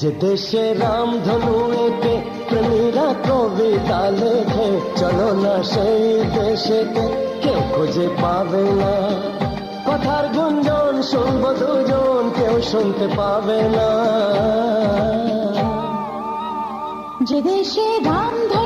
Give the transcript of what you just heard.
যে দেশে রামধনু এঁকে প্রেমীরা কবিতা লেখে, চলো না সেই দেশেতে, কেউ খুঁজে পাবে না। কথার গুঞ্জন শুনবো দুজন, কেউ শুনতে পাবে না। যে দেশে রামধনু